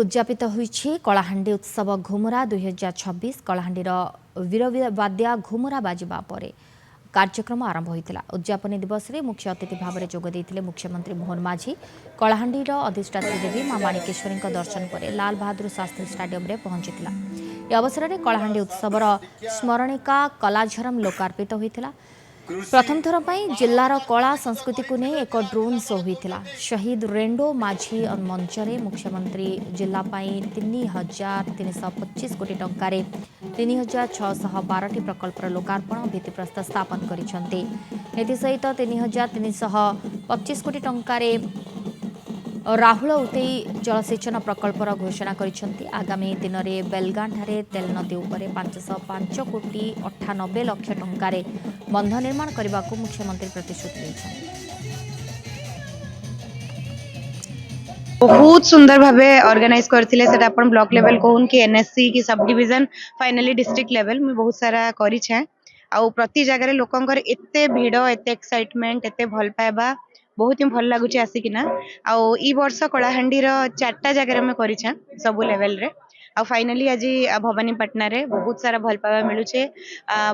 उद्यापित होईछि कलाहांडी उत्सव घुमुरा 2026 कलाहांडीर वीरवाद्या घुमुरा बाजिबा परे कार्यक्रम आरंभ होइतिला। उद्यापनी दिवस रे मुख्य अतिथि भाव में जोग देइथिले मुख्यमंत्री मोहन माझी। कलाहांडीर अधिष्ठात्री देवी मां माणिकेश्वरी दर्शन पर लाल बहादुर शास्त्री स्टाडियम रे पहुंचीथिला। ए अवसर में कलाहांडी उत्सवर स्मरणिका कलाझरम लोकार्पित होइतिला। प्रथम थर पर जिलार कला संस्कृति को नहीं एक ड्रोन शो होता। शहीद रेंडो माझी मंच में मुख्यमंत्री जिला 3,325 कोटी टंकार 3,612 प्रकल्पर लोकार्पण भित्तिप्रस्तर स्थापन करिसेंते। एसहित 3,325 कोटी टंकार राहुल उतई जलसेचन प्रकल्पर घोषणा करिसेंते। आगामी दिन में बेलगांठारे तेल नदी उपर 505 कोटी 98 लाख टंकार बंध निर्माण करने को मुख्यमंत्री प्रतिश्रुति देइछन्ते। बहुत सुंदर भावे ऑर्गेनाइज करथिले सेटा अपन ब्लॉक लेवल कहून कि एनएससी की sub division finally district level में बहुत सारा करी छे। आउ प्रति जगह रे लोकंकर एते भीड़ एते एक्साइटमेंट एते भल पाइबा बहुत ही भल लागुचे आसिकिना। आउ ई वर्ष कलाहांडी रो 4टा जगह रे में करी छे सब लेवल रे। आ फाइनली आज भवानीपाटना रे बहुत सारा भल पाइबा मिलू छे।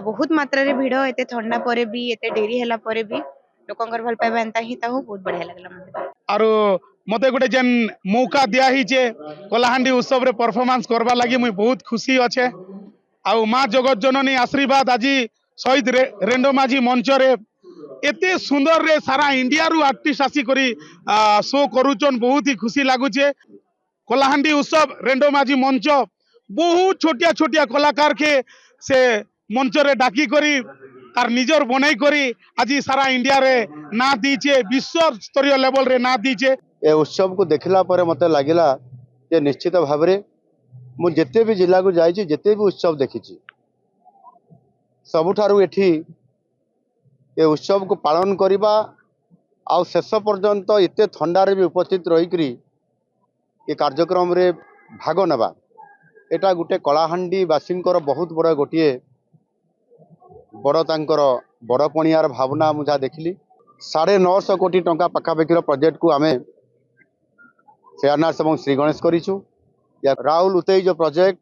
बहुत मात्रा रे भीड़ एते ठंडा परे भी एते डेरी हैला परे भी लोकंकर भल पाइबा एंता ही ताहू बहुत बढ़िया लागला मते। आरो मते गोटे जेन मौका दिया ही जे कलाहांडी उत्सव रे परफॉर्मेंस करबा लागि मुई बहुत खुशी अच्छे। आउ माँ जगत जननी आशीर्वाद आज शहीद रेंडो माझी मंच रे एते सुंदर रे सारा इंडिया रु आर्टिस्ट आसी करी शो करूचन बहुत ही खुशी लागुचे। कलाहांडी उत्सव रेंडो माझी मंच बहुत छोटिया छोटिया कलाकार के से मंच रे डाकी करी तार निजर बनाई करी आज सारा इंडिया रे ना दीचे विश्व स्तरीय लेवल रे ना दीचे। ए उत्सव को देखला पर मते लागिला जे निश्चित भाव रे मु जेते भी जिला को जाइछि जेते भी उत्सव देखिछि सबुठारु एठी ए उत्सव को पालन करिबा आ शेष पर्यंत एते ठंडारे भी उपस्थित रही करी ए कार्यक्रम रे भाग नेबा एटा गुटे कलाहांडी बासिंकर बहुत बड़ गोटे बड़ तांकर बड़ पणियार भावना मुझा देखली। 950 कोटी टंका पाखापाखि प्रोजेक्ट को आमे फेयरनेस और श्री गणेश करिछु। राहुल उतई जो प्रोजेक्ट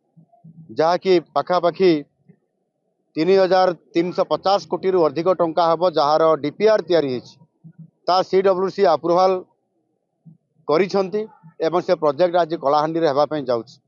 जहाँकि पाखापाखि 3,350 कोटी रु अधिक टंका हम जार डीपीआर तैयारी ता CWC अप्रूवाल करिछंती एवं से प्रोजेक्ट आज कलाहांडी रे हेबा पई जाउछि।